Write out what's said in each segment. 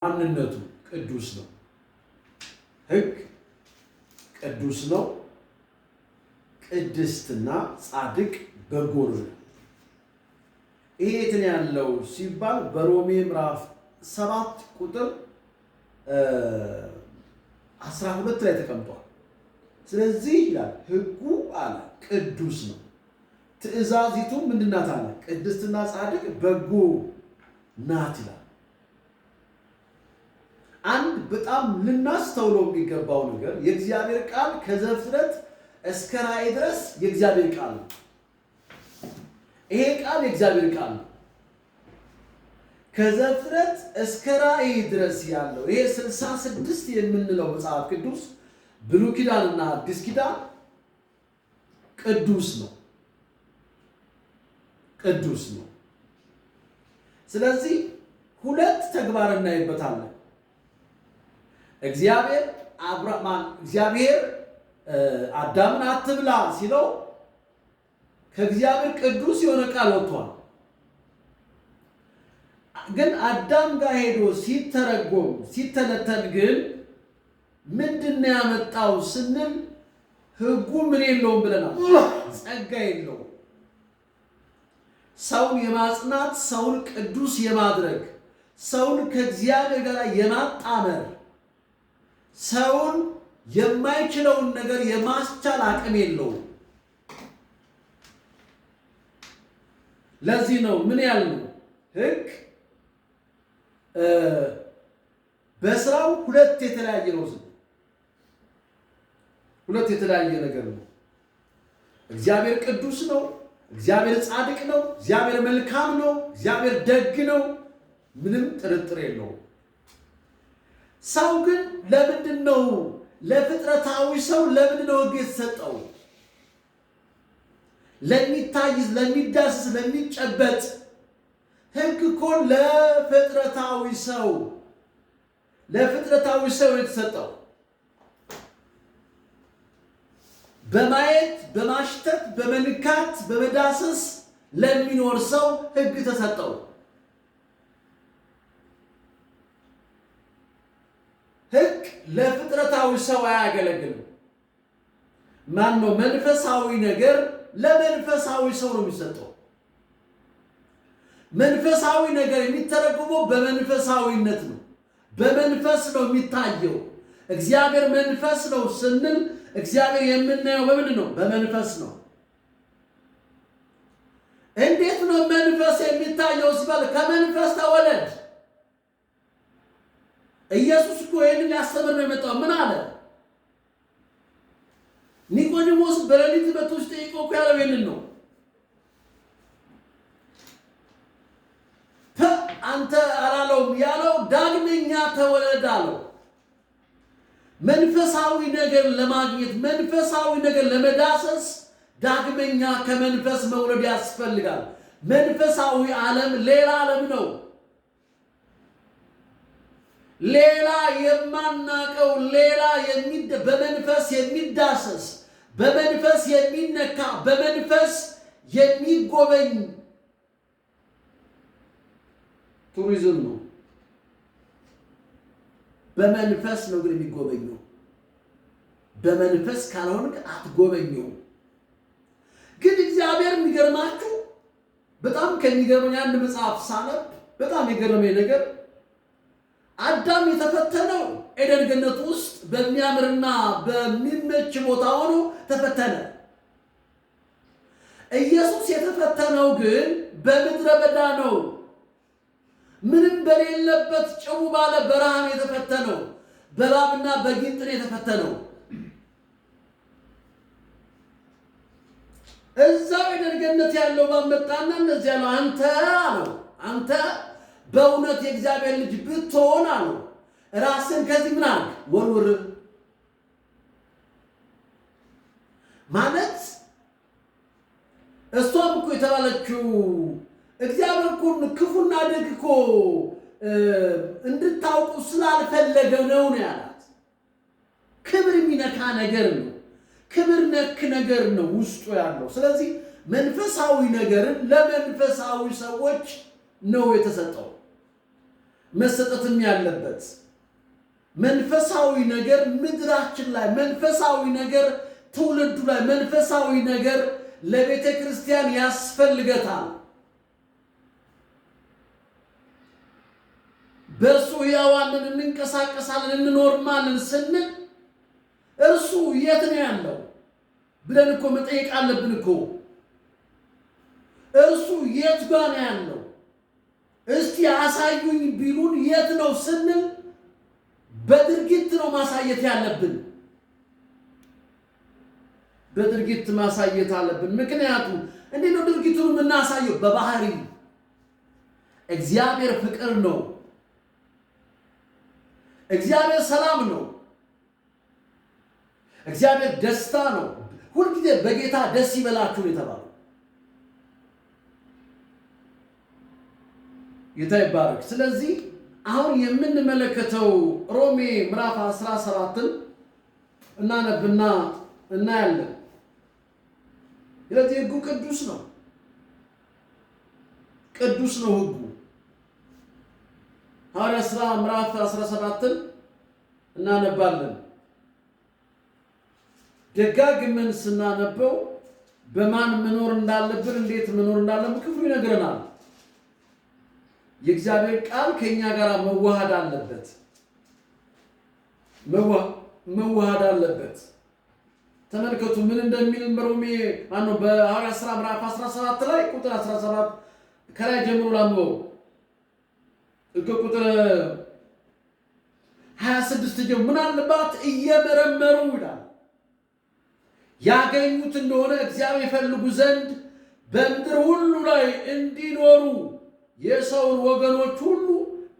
ማንነቱ ቅዱስ ነው። ሕግ ቅዱስ ነው። ቅድስትና ጻድቅ በጎ ነው። ይሄ የት ነው ያለው ሲባል በሮሜ ምዕራፍ 7 ቁጥር 12 ላይ ተቀምጧል። ስለዚህ ይላል ሕጉ አለ ቅዱስ ነው፣ ትእዛዚቱ ምንድናት አለ ቅድስትና ጻድቅ በጎ ናት ይላል። አንድ በጣም ልናስተውለው የሚገባው ነገር የእግዚአብሔር ቃል ከዘፍጥረት እስከ ራእይ ድረስ የእግዚአብሔር ቃል ነው። ይሄ ቃል የእግዚአብሔር ቃል ነው። ከዘፍጥረት እስከ ራእይ ድረስ ያለው ይሄ 66 የምንለው መጽሐፍ ቅዱስ ብሉይ ኪዳንና አዲስ ኪዳን ቅዱስ ነው፣ ቅዱስ ነው። ስለዚህ ሁለት ተግባር እናይበታለን። እግዚአብሔር አዳምን አትብላ ሲለው ከእግዚአብሔር ቅዱስ የሆነ ቃል ወጥቷል። ግን አዳም ጋር ሄዶ ሲተረጎም ሲተነተን ግን ምንድነው ያመጣው ስንል ሕጉ ምን የለውም ብለናል፣ ጸጋ የለውም። ሰውን የማጽናት ሰውን ቅዱስ የማድረግ ሰውን ከእግዚአብሔር ጋር የማጣመር ሰውን የማይችለውን ነገር የማስቻል አቅም የለውም። ለዚህ ነው ምን ያልነው ሕግ በስራው ሁለት የተለያየ ነው። ሁለት የተለያየ ነገር ነው። እግዚአብሔር ቅዱስ ነው፣ እግዚአብሔር ጻድቅ ነው፣ እግዚአብሔር መልካም ነው፣ እግዚአብሔር ደግ ነው። ምንም ጥርጥር የለውም። ሰው ግን ለምንድን ነው ለፍጥረታዊ ሰው ለምንድን ነው ሕግ የተሰጠው? ለሚታይ ለሚዳስስ ለሚጨበጥ ሕግ እኮ ለፍጥረታዊ ሰው የተሰጠው። በማየት በማሽተት በመንካት በመዳሰስ ለሚኖር ሰው ሕግ ተሰጠው። ሕግ ለፍጥረታዊ ሰው አያገለግልም። ማን ነው? መንፈሳዊ ነገር ለመንፈሳዊ ሰው ነው የሚሰጠው። መንፈሳዊ ነገር የሚተረጎመው በመንፈሳዊነት ነው። በመንፈስ ነው የሚታየው። እግዚአብሔር መንፈስ ነው ስንል እግዚአብሔር የምናየው በምንድን ነው? በመንፈስ ነው። እንዴት ነው መንፈስ የሚታየው ሲባል ከመንፈስ ተወለድ። ኢየሱስ እኮ ይህንን ሊያስተምር ነው የመጣው። ምን አለ? ኒቆዲሞስ በሌሊት መጥቶ ሲጠይቀው እኮ ያለው ይህንን ነው። አንተ አላለውም ያለው ዳግመኛ ተወለድ አለው። መንፈሳዊ ነገር ለማግኘት መንፈሳዊ ነገር ለመዳሰስ ዳግመኛ ከመንፈስ መውለድ ያስፈልጋል። መንፈሳዊ ዓለም ሌላ ዓለም ነው። ሌላ የማናቀው ሌላ በመንፈስ የሚዳሰስ በመንፈስ የሚነካ በመንፈስ የሚጎበኝ ቱሪዝም ነው። በመንፈስ ነው ግን የሚጎበኘው። በመንፈስ ካልሆነ አትጎበኘው። ግን እግዚአብሔር የሚገርማችሁ በጣም ከሚገርመኝ አንድ መጽሐፍ ሳነብ በጣም የገረመኝ ነገር አዳም የተፈተነው ኤደን ገነት ውስጥ በሚያምርና በሚመች ቦታ ሆኖ ተፈተነ። ኢየሱስ የተፈተነው ግን በምድረ በዳ ነው። ምንም በሌለበት ጭው ባለ በረሃን የተፈተነው። በእባብና በጊንጥ የተፈተነው። እዛው ኤደን ገነት ያለው እባብ መጣና እንደዚህ ያለው አንተ በእውነት የእግዚአብሔር ልጅ ብትሆን አለው ራስን ከዚህ ምን አለ ወርውር። ማለት እሷም እኮ የተባለችው እግዚአብሔር እኮ ክፉና ደግ እኮ እንድታውቁ ስላልፈለገ ነው ያላት። ክብር የሚነካ ነገር ነው። ክብር ነክ ነገር ነው ውስጡ ያለው። ስለዚህ መንፈሳዊ ነገርን ለመንፈሳዊ ሰዎች ነው የተሰጠው። መሰጠትም ያለበት። መንፈሳዊ ነገር ምድራችን ላይ፣ መንፈሳዊ ነገር ትውልዱ ላይ፣ መንፈሳዊ ነገር ለቤተ ክርስቲያን ያስፈልገታል። በእርሱ ሕያዋንን እንንቀሳቀሳለን እንኖርማለን ስንል እርሱ የት ነው ያለው ብለን እኮ መጠየቅ አለብን እኮ። እርሱ የት ጋር ነው ያለው? እስቲ አሳዩኝ ቢሉን የት ነው ስንል በድርጊት ነው ማሳየት ያለብን። በድርጊት ማሳየት አለብን። ምክንያቱም እንዴት ነው ድርጊቱን የምናሳየው? በባህሪ እግዚአብሔር ፍቅር ነው። እግዚአብሔር ሰላም ነው። እግዚአብሔር ደስታ ነው። ሁልጊዜ በጌታ ደስ ይበላችሁ ነው የተባለው። ጌታ ይባረክ። ስለዚህ አሁን የምንመለከተው ሮሜ ምዕራፍ 17ን እናነብና እናያለን። ስለዚህ ሕጉ ቅዱስ ነው። ቅዱስ ነው ሕጉ። ሐዋርያት ሥራ ምዕራፍ 17ን እናነባለን። ደጋግመን ስናነበው በማን መኖር እንዳለብን፣ እንዴት መኖር እንዳለብን ክፍሉ ይነግረናል። የእግዚአብሔር ቃል ከኛ ጋር መዋሃድ አለበት። መዋሃድ አለበት። ተመልከቱ ምን እንደሚል በሮሜ በሐዋርያት ሥራ ምዕራፍ 17 ላይ ቁጥር 17 ከላይ ጀምሮ ላምበው እስከ ቁጥር 26 ጀምሮ ምናልባት እየመረመሩ ይላል ያገኙት እንደሆነ እግዚአብሔር ይፈልጉ ዘንድ በምድር ሁሉ ላይ እንዲኖሩ የሰውን ወገኖች ሁሉ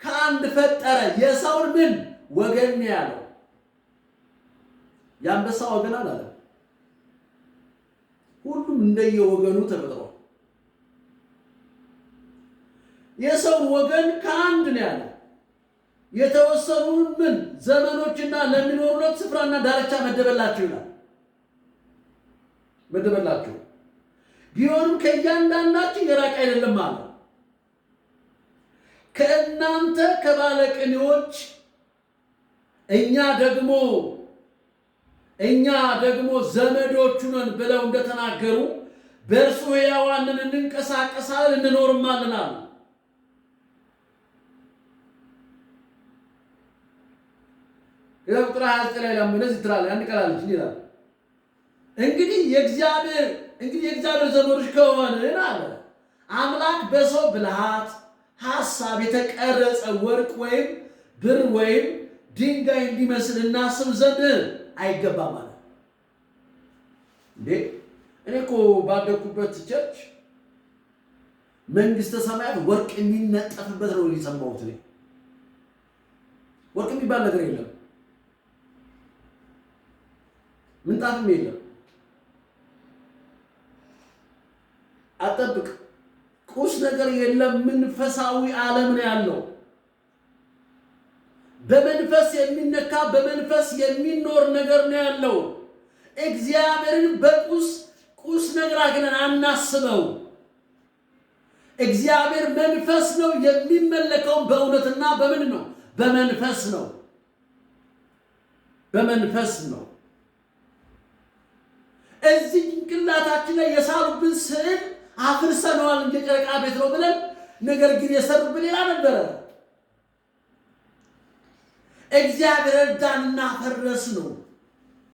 ከአንድ ፈጠረ። የሰውን ምን ወገን ነው ያለው? የአንበሳ ወገን አላለም። ሁሉም እንደየወገኑ ተፈጥሯል። የሰውን ወገን ከአንድ ነው ያለው። የተወሰኑ ምን ዘመኖችና ለሚኖሩለት ስፍራና ዳርቻ መደበላቸው ይላል። መደበላቸው ቢሆንም ከእያንዳንዳችን የራቀ አይደለም አለ። ከእናንተ ከባለቅኔዎች እኛ ደግሞ ዘመዶቹ ነን ብለው እንደተናገሩ በእርሱ ሕያዋንን እንንቀሳቀሳለን እንኖርማለን አሉ። ቁጥር 29 ላይ እንደዚህ ትላለች። አንድ ቃል አለች ይላል እንግዲህ የእግዚአብሔር ዘመዶች ከሆንን አለ አምላክ በሰው ብልሃት ሐሳብ የተቀረጸ ወርቅ ወይም ብር ወይም ድንጋይ እንዲመስል እናስብ ዘንድ አይገባም አለ። እንዴ እኔ እኮ ባደኩበት ቸርች መንግስተ ሰማያት ወርቅ የሚነጠፍበት ነው የሰማሁት። እኔ ወርቅ የሚባል ነገር የለም፣ ምንጣፍም የለም። አጠብቅ ቁስ ነገር የለም። መንፈሳዊ ዓለም ነው ያለው። በመንፈስ የሚነካ በመንፈስ የሚኖር ነገር ነው ያለው። እግዚአብሔርን ቁስ ነገር አግነን አናስበው። እግዚአብሔር መንፈስ ነው። የሚመለከው በእውነትና በምን ነው? በመንፈስ ነው። በመንፈስ ነው። እዚህ ጭንቅላታችን ላይ የሳሉብን ስዕል አፍርሰነዋል እንጂ ጨረቃ ቤት ነው ብለን፣ ነገር ግን የሰሩብን ሌላ ነበረ። እግዚአብሔር እርዳንና ፈረስ ነው።